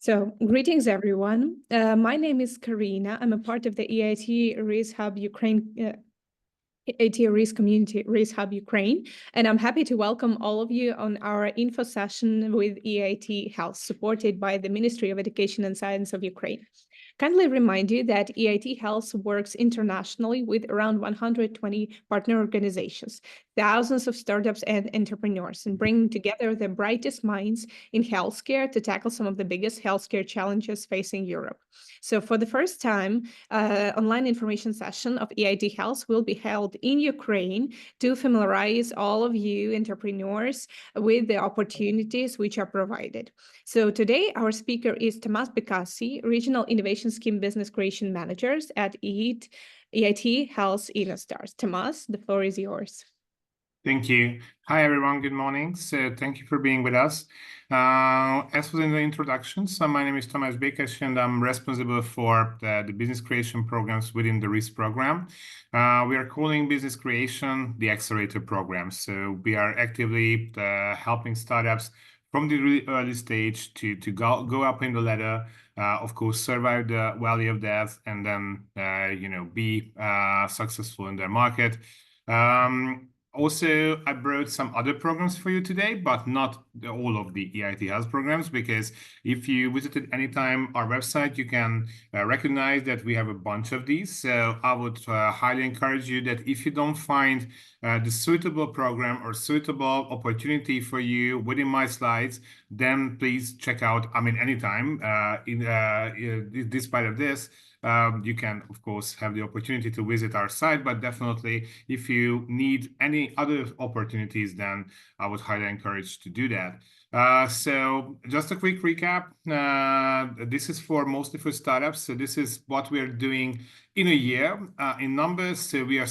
So, greetings, everyone. My name is Karina. I'm a part of the EIT Race Hub Ukraine, EIT Race Community Race Hub Ukraine, and I'm happy to welcome all of you on our info session with EIT Health, supported by the Ministry of Education and Science of Ukraine. Kindly remind you that EIT Health works internationally with around 120 partner organizations, thousands of startups and entrepreneurs, and bringing together the brightest minds in healthcare to tackle some of the biggest healthcare challenges facing Europe. So for the first time, online information session of EIT Health will be held in Ukraine to familiarize all of you entrepreneurs with the opportunities which are provided. So today, our speaker is Tomas Bekasi, Regional Innovation Scheme Business Creation Managers at EIT Health InnoStars. Tomas, the floor is yours. Thank you. Hi, everyone. Good morning. So thank you for being with us. As was in the introduction, my name is Tomas Bekasi, and I'm responsible for the business creation programs within the RISC program. We are calling business creation the accelerator program. So we are actively helping startups from the really early stage to go up in the ladder, of course, survive the valley of death, and then be successful in their market. Also, I brought some other programs for you today, but not all of the EIT Health programs, because if you visited anytime our website, you can recognize that we have a bunch of these. So I would highly encourage you that if you don't find the suitable program or suitable opportunity for you within my slides, then please check out, anytime, despite of this, you can, of course, have the opportunity to visit our site, but definitely if you need any other opportunities, then I would highly encourage to do that. So just a quick recap. This is for mostly for startups. So this is what we are doing in a year in numbers. So we are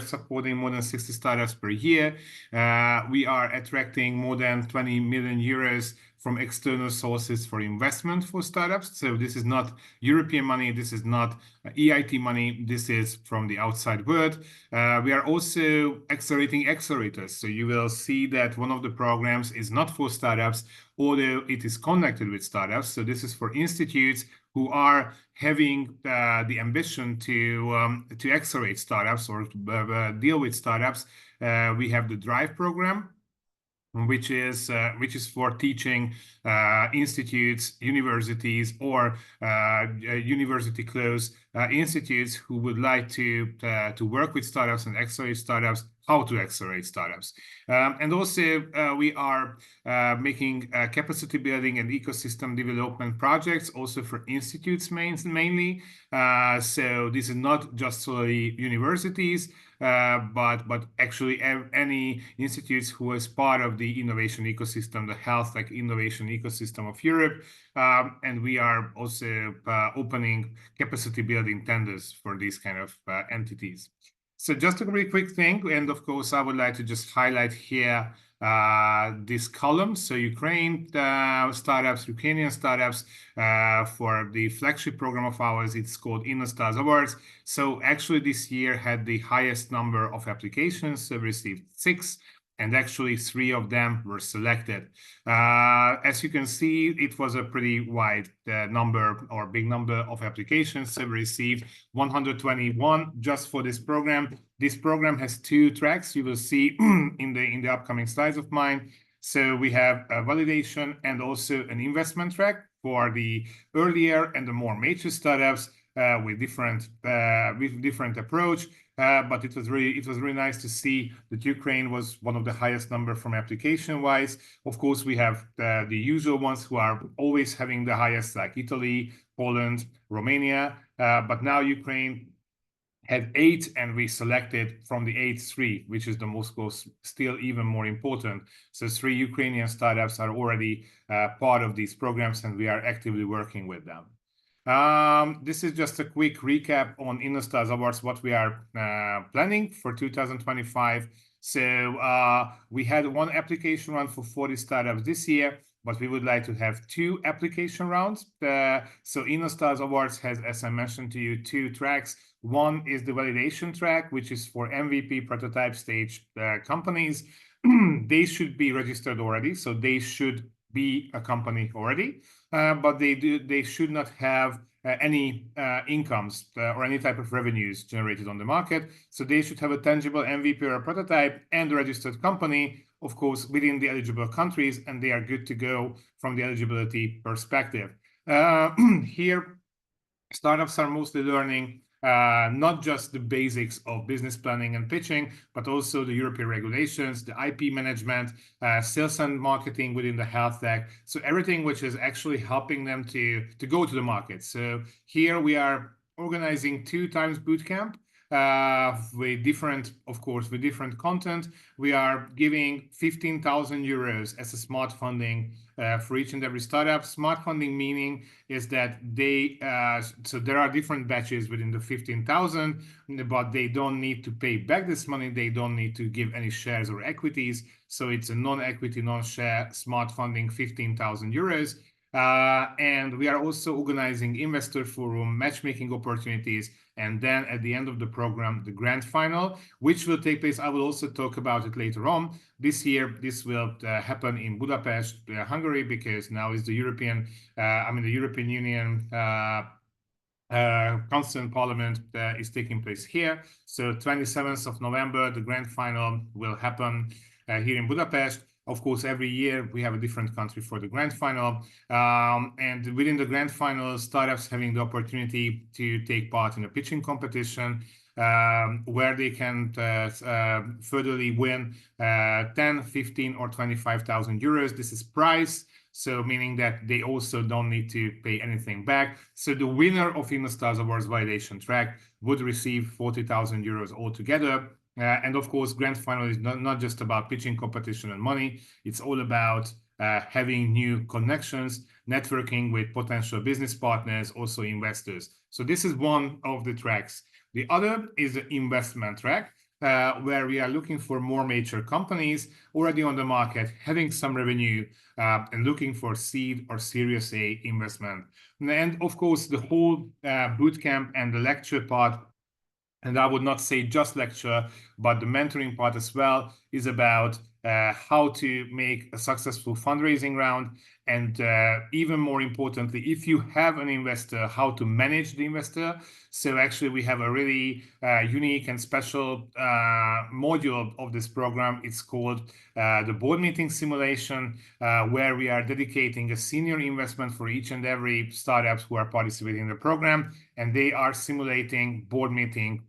supporting more than 60 startups per year. We are attracting more than 20 million euros from external sources for investment for startups. So this is not European money. This is not EIT money. This is from the outside world. We are also accelerating accelerators. So you will see that one of the programs is not for startups, although it is connected with startups. So this is for institutes who are having the ambition to accelerate startups or deal with startups. We have the Drive program, which is for teaching institutes, universities, or university close institutes who would like to work with startups and accelerate startups, how to accelerate startups. And also we are making capacity building and ecosystem development projects also for institutes mainly. So this is not just solely universities, but actually any institutes who is part of the innovation ecosystem, the health tech innovation ecosystem of Europe. And we are also opening capacity building tenders for these kind of entities. So just a very quick thing, and of course, I would like to just highlight here this column. So Ukrainian startups for the flagship program of ours, it's called InnoStars Awards. So actually this year had the highest number of applications, so we received 6. And actually 3 of them were selected. As you can see, it was a pretty wide number or big number of applications. So we received 121 just for this program. This program has 2 tracks. You will see in the upcoming slides of mine. So we have a validation and also an investment track for the earlier and the more mature startups with different approach. But it was really nice to see that Ukraine was one of the highest number from application wise. Of course, we have the usual ones who are always having the highest, like Italy, Poland, Romania. But now Ukraine had 8, and we selected from the 8 3, which is the most still even more important. So 3 Ukrainian startups are already part of these programs, and we are actively working with them. This is just a quick recap on InnoStars Awards, what we are planning for 2025. So we had 1 application round for 40 startups this year, but we would like to have 2 application rounds. So InnoStars Awards has, as I mentioned to you, 2 tracks. One is the validation track, which is for MVP prototype stage companies. They should be registered already, so they should be a company already, but they should not have any incomes or any type of revenues generated on the market. So they should have a tangible MVP or a prototype and a registered company, of course, within the eligible countries, and they are good to go from the eligibility perspective. Here, startups are mostly learning not just the basics of business planning and pitching, but also the European regulations, the IP management, sales and marketing within the health tech. So everything which is actually helping them to go to the market. So here we are organizing 2 times bootcamp with different, of course, with different content. We are giving 15,000 euros as a smart funding for each and every startup. Smart funding meaning is that they, so there are different batches within the 15,000, but they don't need to pay back this money. They don't need to give any shares or equities. So it's a non-equity, non-share smart funding, 15,000 euros. And we are also organizing investor forum, matchmaking opportunities, and then at the end of the program, the grand final, which will take place. I will also talk about it later on. This year, this will happen in Budapest, Hungary, because now is the European, the European Union Council and Parliament is taking place here. So 27th of November, the grand final will happen here in Budapest. Of course, every year we have a different country for the grand final. And within the grand final, startups having the opportunity to take part in a pitching competition where they can furtherly win 10, 15, or 25,000 euros. This is prize. So meaning that they also don't need to pay anything back. So the winner of InnoStars Awards validation track would receive 40,000 euros altogether. And of course, grand final is not just about pitching competition and money. It's all about having new connections, networking with potential business partners, also investors. So this is one of the tracks. The other is the investment track, where we are looking for more mature companies already on the market, having some revenue, and looking for seed or Series A investment. And of course, the whole bootcamp and the lecture part, and I would not say just lecture, but the mentoring part as well, is about how to make a successful fundraising round. And even more importantly, if you have an investor, how to manage the investor. So actually, we have a really unique and special module of this program. It's called the board meeting simulation, where we are dedicating a senior investment for each and every startups who are participating in the program, and they are simulating board meetings.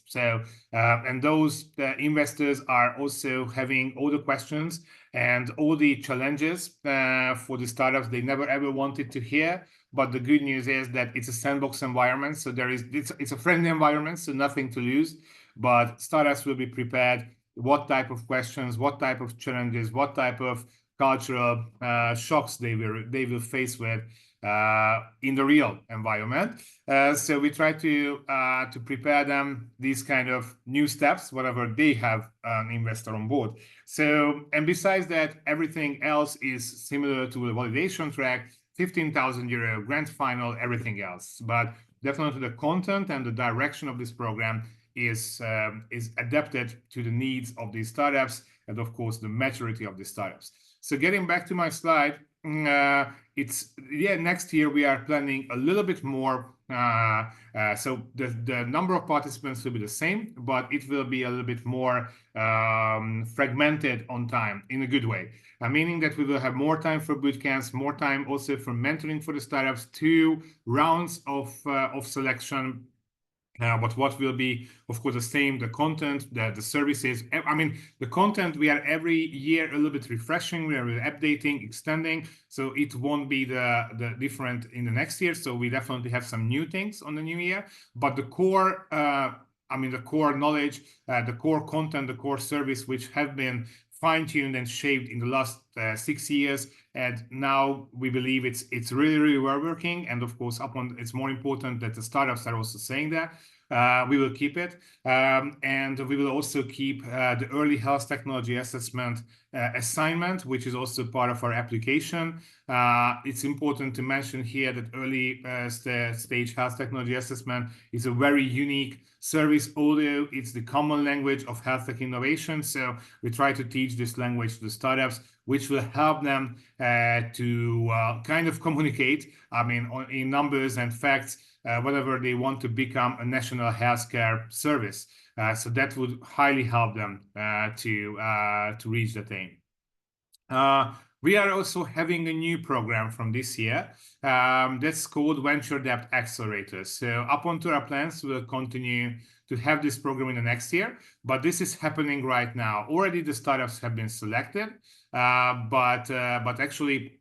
So and those investors are also having all the questions and all the challenges for the startups they never ever wanted to hear. But the good news is that it's a sandbox environment, so it's a friendly environment, so nothing to lose. But startups will be prepared. What type of questions, what type of challenges, what type of cultural shocks they will face with in the real environment. So we try to prepare them these kind of new steps, whatever they have an investor on board. So, and besides that, everything else is similar to the validation track, 15,000 euro grand final, everything else. But definitely the content and the direction of this program is adapted to the needs of these startups and of course the maturity of the startups. So getting back to my slide, next year we are planning a little bit more. So the number of participants will be the same, but it will be a little bit more fragmented on time in a good way. Meaning that we will have more time for bootcamps, more time also for mentoring for the startups, 2 rounds of selection. But what will be, of course, the same, the content, the services. I mean, the content we are every year a little bit refreshing, we are updating, extending. So it won't be the different in the next year. So we definitely have some new things on the new year. But the core, the core knowledge, the core content, the core service, which have been fine-tuned and shaped in the last 6 years, and now we believe it's really well working. And of course, it's more important that the startups are also saying that. We will keep it, and we will also keep the early health technology assessment assignment, which is also part of our application. It's important to mention here that early stage health technology assessment is a very unique service, although it's the common language of health tech innovation. So we try to teach this language to the startups, which will help them to kind of communicate, in numbers and facts, whenever they want to become a national healthcare service. So that would highly help them to reach that aim. We are also having a new program from this year that's called Venture Debt Accelerator. So up onto our plans, we'll continue to have this program in the next year, but this is happening right now. Already the startups have been selected, but actually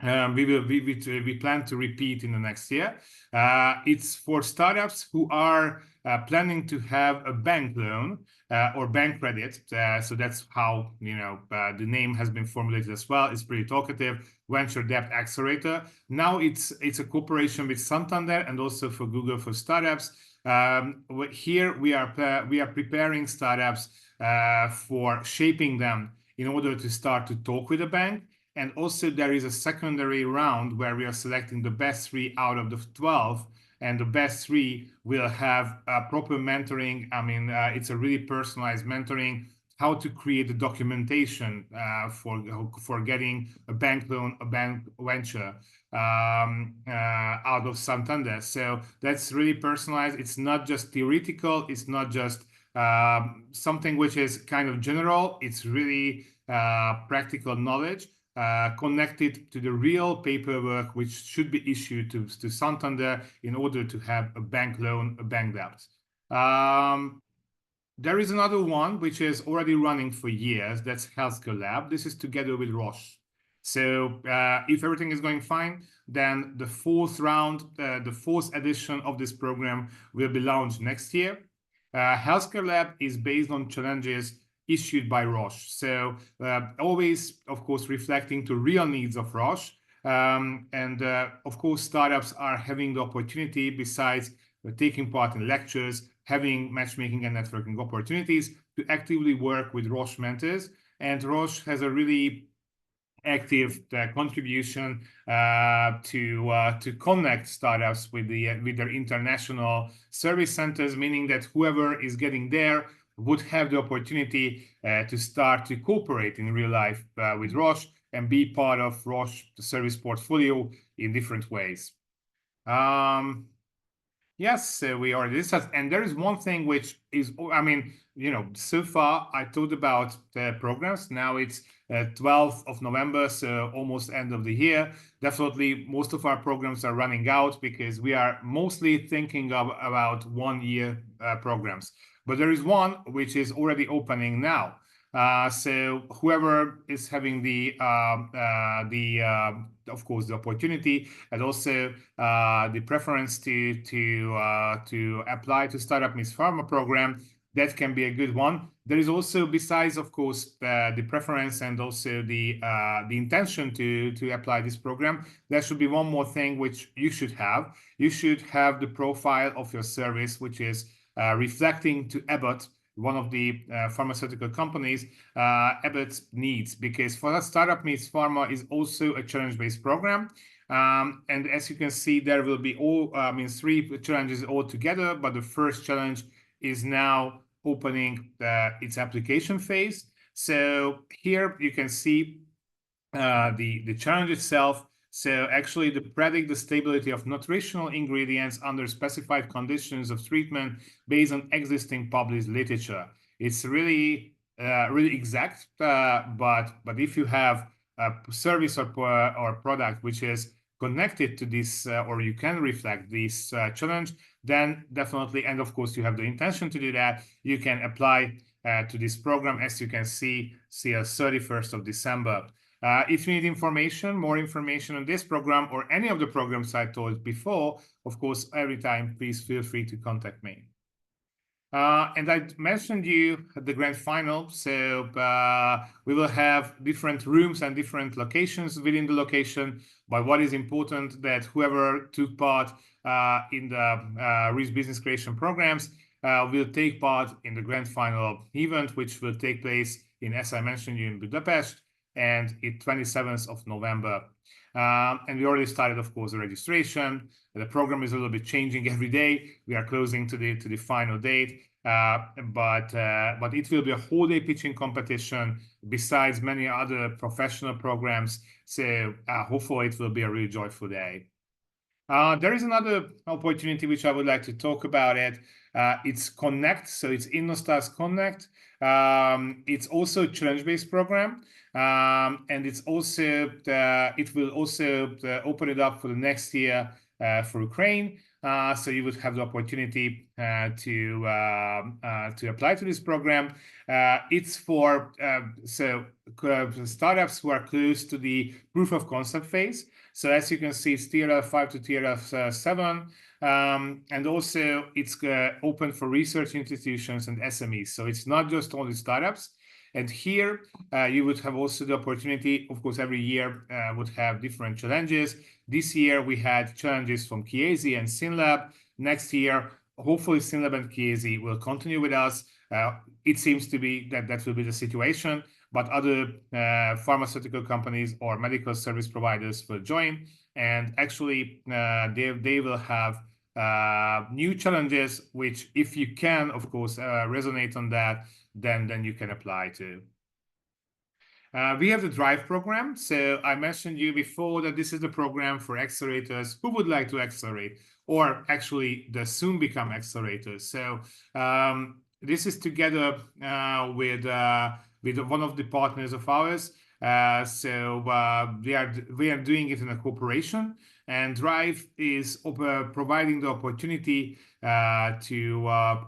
we plan to repeat in the next year. It's for startups who are planning to have a bank loan or bank credit. So that's how the name has been formulated as well. It's pretty talkative. Venture Debt Accelerator. Now it's a cooperation with Santander and also for Google for Startups. Here we are preparing startups for shaping them in order to start to talk with the bank. And also there is a secondary round where we are selecting the best 3 out of the 12, and the best 3 will have proper mentoring. It's a really personalized mentoring, how to create the documentation for getting a bank loan, a bank venture out of Santander. So that's really personalized. It's not just theoretical. It's not just something which is kind of general. It's really practical knowledge connected to the real paperwork which should be issued to Santander in order to have a bank loan, a bank debt. There is another one which is already running for years. That's Healthcare Lab. This is together with Roche. So if everything is going fine, then the 4th round, the 4th edition of this program will be launched next year. Healthcare Lab is based on challenges issued by Roche. So always, of course, reflecting to real needs of Roche. Of course, startups are having the opportunity, besides taking part in lectures, having matchmaking and networking opportunities, to actively work with Roche mentors. And Roche has a really active contribution to connect startups with their international service centers, meaning that whoever is getting there would have the opportunity to start to cooperate in real life with Roche and be part of Roche service portfolio in different ways. Yes, we already discussed, and there is one thing which is, so far I talked about the programs. Now it's 12th of November, so almost end of the year. Definitely, most of our programs are running out because we are mostly thinking about 1-year programs. But there is one which is already opening now. So whoever is having of course, the opportunity and also the preference to apply to Startup Meets Pharma program, that can be a good one. There is also, besides, of course, the preference and also the intention to apply this program, there should be one more thing which you should have. You should have the profile of your service, which is reflecting to Abbott, one of the pharmaceutical companies, Abbott's needs, because for that Startup Meets Pharma is also a challenge-based program. And as you can see, there will be 3 challenges all together, but the first challenge is now opening its application phase. So here you can see the challenge itself. So actually, to predict the stability of nutritional ingredients under specified conditions of treatment based on existing published literature. It's really exact, but if you have a service or product which is connected to this, or you can reflect this challenge, then definitely, and of course you have the intention to do that, you can apply to this program, as you can see 31st of December. If you need more information on this program or any of the programs I told before, of course, every time, please feel free to contact me. And I mentioned you at the grand final, so we will have different rooms and different locations within the location. But what is important that whoever took part in the Risk Business Creation programs will take part in the grand final event, which will take place as I mentioned, in Budapest, and it's 27th of November. And we already started, of course, the registration. The program is a little bit changing every day. We are closing to the final date, but it will be a whole day pitching competition besides many other professional programs. So hopefully it will be a really joyful day. There is another opportunity which I would like to talk about it. It's Connect, so it's InnoStars Connect. It's also a challenge-based program, and it's also it will also open it up for the next year for Ukraine. So you would have the opportunity to apply to this program. It's for startups who are close to the proof of concept phase. So as you can see, it's TRF 5 to TRF 7. And also it's open for research institutions and SMEs. So it's not just only startups. And here you would have also the opportunity, of course, every year would have different challenges. This year we had challenges from Chiesi and SynLab. Next year, hopefully SynLab and Chiesi will continue with us. It seems to be that will be the situation, but other pharmaceutical companies or medical service providers will join. And actually, they will have new challenges, which if you can, of course, resonate on that, then you can apply to. We have the DRIVE program. So I mentioned you before that this is the program for accelerators who would like to accelerate, or actually the soon become accelerators. So this is together with one of the partners of ours. So we are doing it in a cooperation, and DRIVE is providing the opportunity to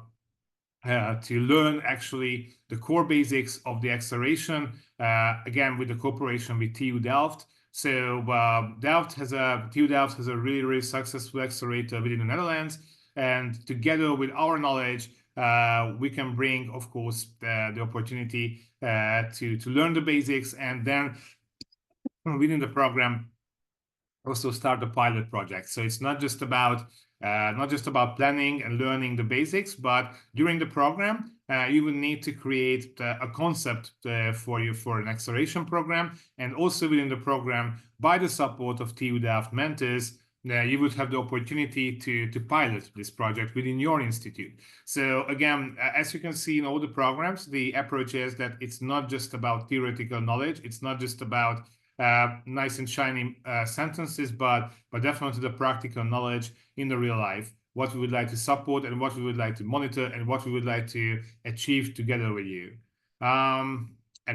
learn actually the core basics of the acceleration, again with the cooperation with TU Delft. So TU Delft has a really successful accelerator within the Netherlands, and together with our knowledge, we can bring, of course, the opportunity to learn the basics, and then within the program also start a pilot project. So it's not just about planning and learning the basics, but during the program, you will need to create a concept for an acceleration program. And also within the program, by the support of TU Delft mentors, you would have the opportunity to pilot this project within your institute. So again, as you can see in all the programs, the approach is that it's not just about theoretical knowledge. It's not just about nice and shiny sentences, but definitely the practical knowledge in the real life, what we would like to support and what we would like to monitor and what we would like to achieve together with you. And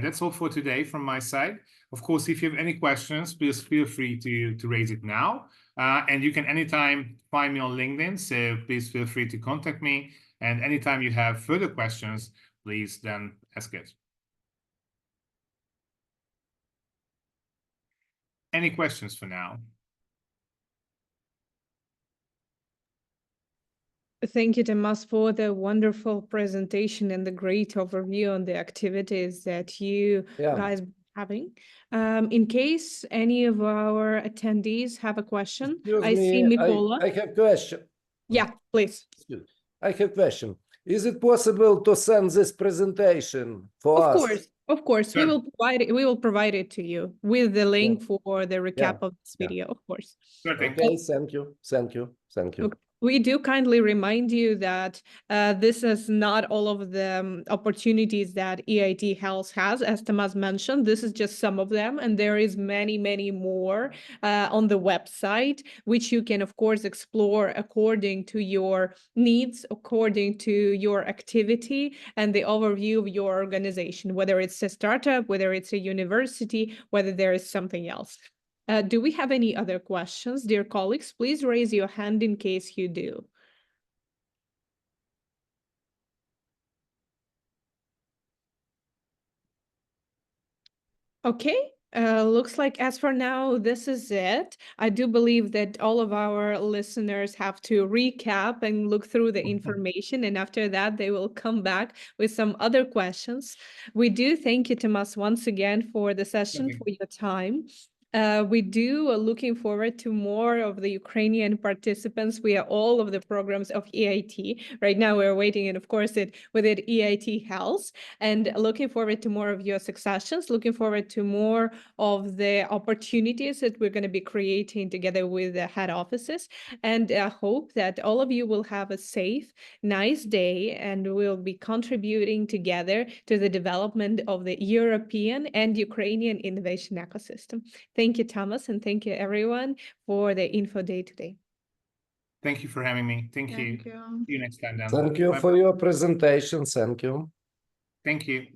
that's all for today from my side. Of course, if you have any questions, please feel free to raise it now. And you can anytime find me on LinkedIn, so please feel free to contact me. And anytime you have further questions, please then ask it. Any questions for now? Thank you, Tomas, for the wonderful presentation and the great overview on the activities that you guys are having. In case any of our attendees have a question, I see Mikola. I have a question. Yeah, please. I have a question. Is it possible to send this presentation for us? Of course, Sure. we will provide it to you with the link for the recap of this video, of course. Sure thing. Okay, thank you. Okay. We do kindly remind you that this is not all of the opportunities that EIT Health has. As Tomas mentioned, this is just some of them, and there is many more on the website, which you can, of course, explore according to your needs, according to your activity, and the overview of your organization, whether it's a startup, whether it's a university, whether there is something else. Do we have any other questions, dear colleagues? Please raise your hand in case you do. Okay, looks like as for now, this is it. I do believe that all of our listeners have to recap and look through the information, and after that, they will come back with some other questions. We do thank you, Tomas, once again for the session, for your time. We do looking forward to more of the Ukrainian participants. We are all of the programs of EIT. Right now we're waiting, and of course with EIT Health, and looking forward to more of your successions, looking forward to more of the opportunities that we're going to be creating together with the head offices. And I hope that all of you will have a safe, nice day, and we'll be contributing together to the development of the European and Ukrainian innovation ecosystem. Thank you, Thomas, and thank you, everyone, for the info day today. Thank you for having me. Thank you. Thank you. See you next time, Dan. Thank you Bye. for your presentation. Thank you. Thank you.